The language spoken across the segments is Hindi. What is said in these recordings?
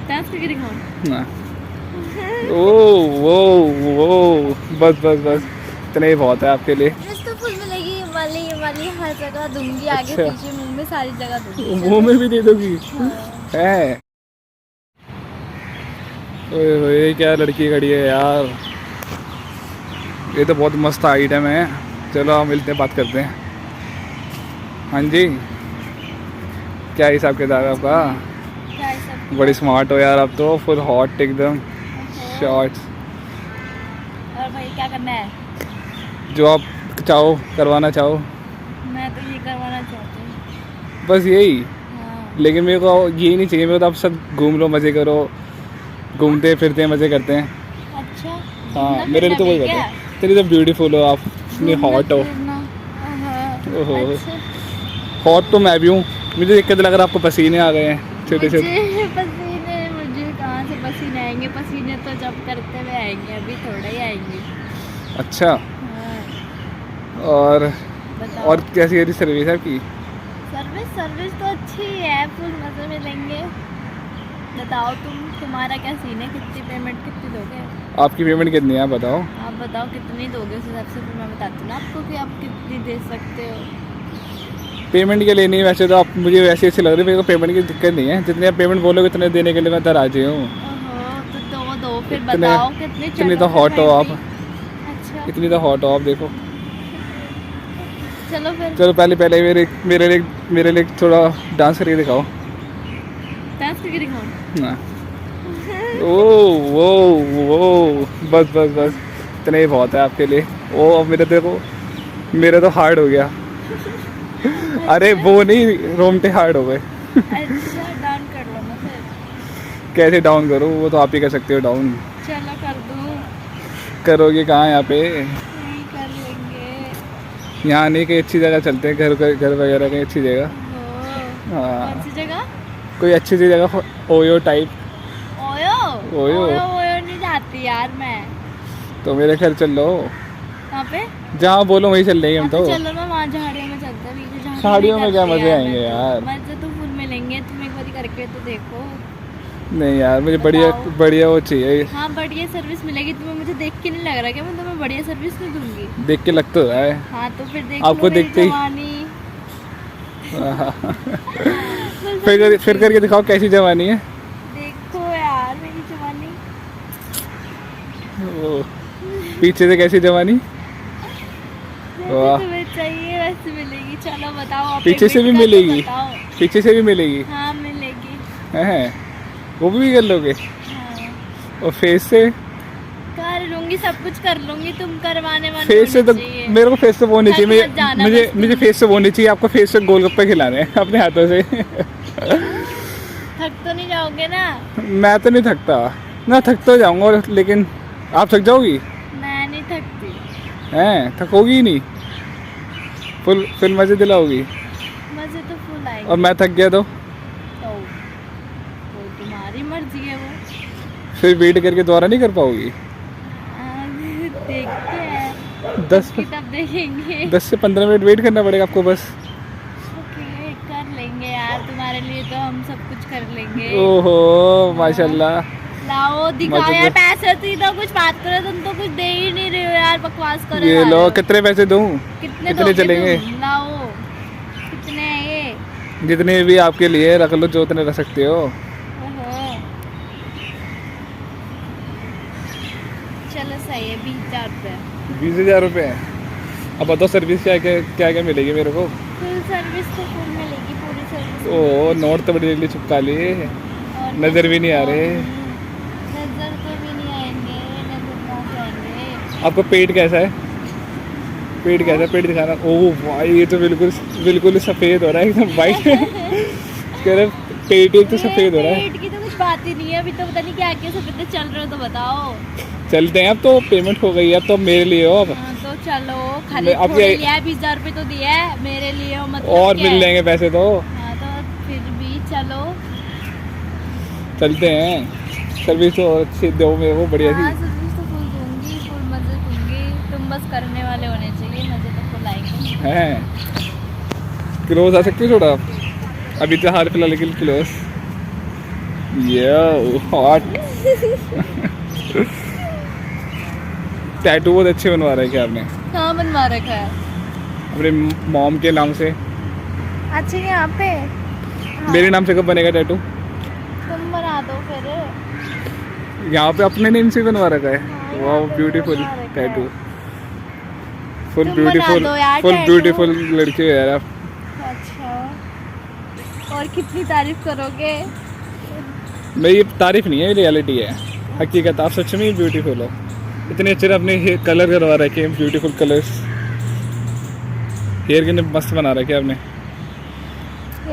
डांस करके दिखाऊं? ना। ओ वो वो बस बस बस इतना ही बहुत है आपके लिए। सर्विस तो फुल मिलेगी, ये वाली हर जगह दूंगी, आगे अच्छा, पीछे मुंह में सारी जगह दूंगी। मुंह में भी दे दोगी? हाँ। है। ओए होए क्या लड़की खड़ी है यार, ये तो बहुत मस्त आइटम है। चलो हम मिलते हैं, बात करते हैं। हाँ जी, क्या हिसाब किताब है आपका? क्या है सब? बड़ी स्मार्ट हो यार, अब तो फुल हॉट एकदम। शॉर्ट्स और भाई क्या करना है? जो आप चाहो करवाना चाहो, मैं तो ये करवाना चाहती हूँ। बस यही। हाँ। लेकिन मेरे को यही नहीं चाहिए, मेरे को तो आप सब घूम लो, मज़े करो, घूमते फिरते मज़े करते हैं। अच्छा, हाँ घूमना मेरे लिए तो फिरना वही भी कहते क्या? हैं, तेरी तो ब्यूटीफुल हो आप, इतनी घूमना हॉट हो। फिरना। हाँ। ओहो, अच्छा। हॉट तो मैं भी हूँ। मुझे देख के तो लग रहा है आपको पसीने आ गए हैं छोटे छोटे। मुझे पसीने, मुझे कहाँ से पसीने आएंगे? पसीने तो जब करते हुए आएंगे, अभी थोड़ा ही आएंगे। अच्छा, हाँ। और बताओ। कैसी है सर्विस आपकी? सर्विस तो अच्छी है, फुल मजे में लेंगे। बताओ तुम्हारा क्या सीन है? कितनी पेमेंट कितनी दोगे? आपकी पेमेंट कितनी है आप बताओ? आप बताओ कितनी दोगे, उस हिसाब से फिर मैं बताती हूँ ना आपको कि आप कितनी दे सकते हो। पेमेंट के लिए नहीं, वैसे तो आप मुझे वैसे अच्छी लग रही है, मेरे को पेमेंट की दिक्कत नहीं है, जितनी आप पेमेंट बोलोगे उतने देने के लिए मैं राजी हूँ। ओहो, तो दो फिर इतने बताओ कितने। इतनी चलो तो फिर हॉट हो आप, 20। अच्छा इतनी तो हॉट हो आप, देखो। चलो फिर। चलो पहले मेरे लिए थोड़ा डांस करके दिखाओ डांस करके दिखाऊं? ना। ओ वो वो बस बस बस इतना ही बहुत है आपके लिए। ओ अब मेरे देखो, मेरा तो हार्ड हो गया। अरे अच्छा। वो नहीं, रोमटे हार्ड हो गए। अच्छा, डाउन कर लो ना फिर। कैसे डाउन करूँ? वो तो आप ही कर सकते हो डाउन। चलो कर दूँ। करोगे कहाँ यहाँ पे? नहीं कर लेंगे। यहाँ नहीं, कहीं अच्छी जगह चलते हैं, घर वगैरह कहीं अच्छी जगह। ओहो, कौन हाँ, सी जगह? कोई अच्छी सी जगह, OYO type. OYO. OYO OYO OYO नहीं जाती यार मैं। तो मेरे घर चल लो, कहाँ पे? जहाँ बोलो वहीं चल लेंगे हम हाँ तो तो। चलो ना, वहाँ झाड़ियों में चलते हैं। बीच में साड़ियों में क्या मजे आएंगे यार? मजे तो फुल मिलेंगे, तुम एक बार करके तो देखो। नहीं यार, मुझे बताओ। बढ़िया वो चाहिए। हाँ बढ़िया सर्विस मिलेगी तुम्हें, मुझे देख के नहीं लग रहा कि मैं तुम्हें बढ़िया सर्विस नहीं दूंगी। देख के लग तो रहा है। हाँ तो फिर देख आपको लो मेरी देखते ही जवानी। फिर करके दिखाओ कैसी जवानी है। देखो यार मेरी जवानी। ओ, पीछे से कैसी जवानी? जैसे वाह, तुम्हें चाहिए वैसे मिलेगी। चलो बताओ आप पीछे एक से भी मिनट का तो मिलेगी? बताओ। पीछे से भी मिलेगी? हाँ मिलेगी। हैं, वो भी कर लोगे? हाँ और फेस से? कर लूंगी, सब कुछ कर लूंगी, तुम करवाने वाले फेस से तो चाहिए। मेरे को फेस से वो नहीं थक चाहिए, मत जाना मुझे बस मुझे तुम। फेस से वो नहीं चाहिए, आपको फेस से गोलगप्पे खिलाने हैं अपने हाथों से। थक तो नहीं जाओगे ना? मैं तो नहीं थकता ना, थक तो जाऊंगा, लेकिन आप थक जाओगी? मैं नहीं थकती। हैं, थकोगी ही नहीं, फुल मजे दिलाओगी। मजे तो फुल आएंगे। और मैं थक गया तो तो वो तुम्हारी मर्जी है वो। फिर वेट करके दोबारा नहीं कर पाओगी? देखते हैं, 10 तब देखेंगे। 10 से 15 मिनट वेट करना पड़ेगा आपको बस। ओके कर लेंगे यार, तुम्हारे लिए तो हम सब कुछ कर लेंगे। ओहो माशाल्लाह। लाओ दिखाओ मजे यार, तो- पैसे तो इधर कुछ बात करो, तुम तो कुछ दे ही नहीं रहे हो यार, बकवास करो। ये लो, कितने पैसे दूं? कितने कितने दोगे चलेंगे? तुम? लाओ कितने हैं ये? जितने भी आपके लिए रख लो, जो उतने रख सकते हो। ओहो। चलो सही है, 20,000 रुपये। 20,000 रुपये? अब बताओ सर्विस क्या मिलेगी मेरे को? फुल सर्विस तो फुल मिलेगी, पूरी सर्विस। ओ नोट तो बड़ी चिपका लिए, और नज़र भी नहीं आ रहे। नजर तो भी नहीं आएंगे, नजर कहाँ से आएंगे? आपका पेट कैसा है? पेट कैसा है? पेट दिखाना। ओह भाई, ये तो बिल्कुल सफ़ेद हो रहा है, एकदम वाइट। कह रहे पेट एक तो सफ़ेद हो रहा है। पेट की तो कुछ बात ही नहीं है, अभी तो पता नहीं क्या क्या सफेद चल रहे हो, तो बताओ। चलते हैं, अब तो पेमेंट हो गई है, अब तो मेरे लिए हो अब। हाँ तो चलो, खाली अब थोड़े ये- लिया है, 20,000 रुपये तो दिया है, मेरे लिए हो मतलब और क्या मिल है? जाएंगे पैसे तो। हाँ तो फिर भी चलो। चलते हैं, सर्विस तो अच्छी दो मेरे को, बढ़िया हाँ सी। सर्विस तो फुल दूंगी, फुल मजे दूंगी, तुम बस करने वाले होने चाहिए, मजे तो फुल आएंगे। हैं, क्लोज आ सकती है थोड़ा? अभी तो हाल फिलहाल के लिए क्लोज। ये हॉट। टैटू बहुत अच्छे बनवा रहे हैं क्या आपने कहाँ बनवा रखा है? अपने मॉम के नाम से? अच्छा यहाँ पे? हाँ, मेरे नाम से कब बनेगा टैटू? तुम बना दो फिर। यहाँ पे अपने नेम से बनवा रखा है। हाँ, वाह यहाँ पे ब्यूटीफुल बनवा रखा टैटू। है। फुल तुम बना ब्यूटीफुल, दो यार फुल tattoo। ब्यूटीफुल लड़की हो यार आप। अच्छा, और कितनी तारीफ करोगे? मेरी ये तारीफ नहीं है, रियलिटी है, हकीकत। आप सच में ब्यूटीफुल हो। इतने अच्छे अपने कलर करवा रखे हैं, ब्यूटीफुल कलर्स। हेयर कितने मस्त बना रखे हैं आपने।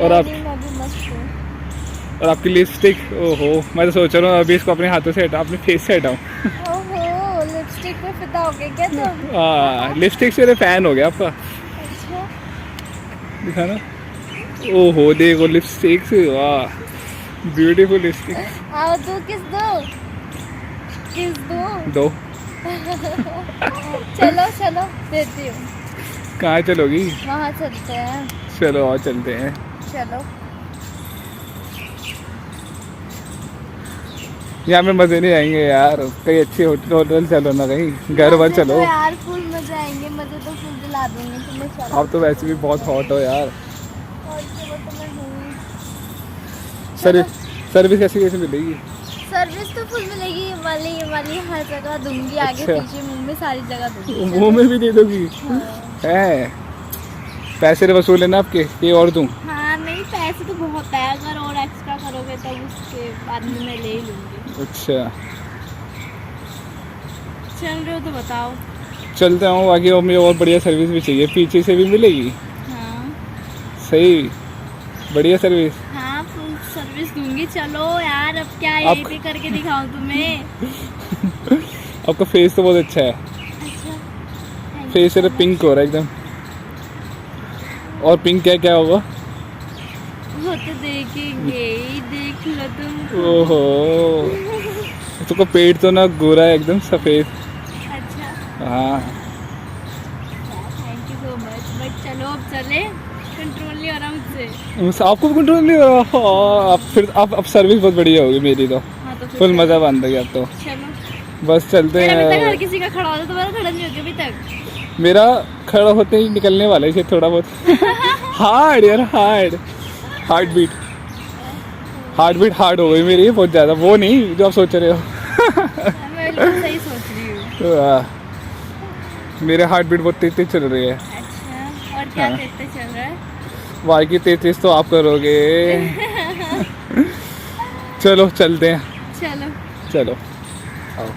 और आप, मैं भी मस्त हूँ। और आपकी लिपस्टिक, ओहो, मैं तो सोच रहा हूँ अभी इसको अपने हाथों से हटाऊं, अपने फेस से हटाऊं। ओहो, लिपस्टिक पे फिदा हो गए क्या तुम? लिपस्टिक से फैन हो गया आपका। अच्छा, दिखा ना। ओहो देखो लिपस्टिक से, वाह ब्यूटीफुल लिपस्टिक। आओ तू किस दो? किस दो? दो। चलो चलो देती हूँ। कहाँ चलोगी? वहाँ चलते हैं। चलो और चलते हैं। चलो। यहाँ पे मजे नहीं आएंगे यार, कहीं अच्छी होटल चलो ना, कहीं घर वर मजे चलो। तो यार फुल मजे आएंगे, मजे तो फुल दिला दूंगी तुम्हें। चलो। आप तो वैसे भी बहुत हॉट हो यार। और चलो तो मैं हूँ। सर्विस कैसी कैसे मिलेगी? सर्विस तो फुल मिलेगी, ये वाली हर जगह दूंगी। आगे अच्छा। पीछे मुंह में सारी जगह दूंगी। मुँह में भी दे दोगी? हाँ। है पैसे तो वसूल है ना आपके, ये और दूँ? हाँ नहीं, पैसे तो बहुत है, अगर और एक्स्ट्रा करोगे तो उसके बाद में मैं ले ही लूँगी। अच्छा चल रहे हो तो बताओ। चलते हूँ आगे, और मुझे और बढ़िया सर्विस भी चाहिए, पीछे से भी मिलेगी? हाँ सही, बढ़िया सर्विस। हाँ फुल सर्विस दूंगी। चलो यार, अब क्या आप- ये भी करके दिखाऊं तुम्हें? आपका फेस तो बहुत अच्छा है। अच्छा, thank फेस you से so पिंक हो रहा है एकदम। और पिंक क्या क्या होगा? much। वो तो देखेंगे ही, देख लो तुम। ओहो, तो पेट तो ना गोरा है एकदम सफेद। अच्छा, हाँ thank you so much. But चलो अब चले, कंट्रोल नहीं हो रहा मुझसे। आपको कंट्रोल नहीं हो रहा। हाँ, अब फिर अब सर्विस बहुत बढ़िया होगी मेरी तो। हाँ तो फिर फुल चलो। मजा बन गया अब तो। चलो। बस चलते मेरा अभी तक हर हैं। किसी का खड़ा होता, तुम्हारा खड़ा नहीं होगा अभी तक। मेरा खड़ा होते ही निकलने वाला है थोड़ा बहुत। हार्ड यार, हार्ट बीट हार्ड हो गई मेरी बहुत ज़्यादा। वो नहीं जो आप सोच रहे हो। मैं बिल्कुल सही सोच रही हूँ। मेरे हार्ट बीट बहुत तेज तेज चल रही है। अच्छा, और क्या हाँ। देखते चल रहा है? बाकी तेज तेज तो आप करोगे। चलो चलते हैं। चलो। चलो आओ।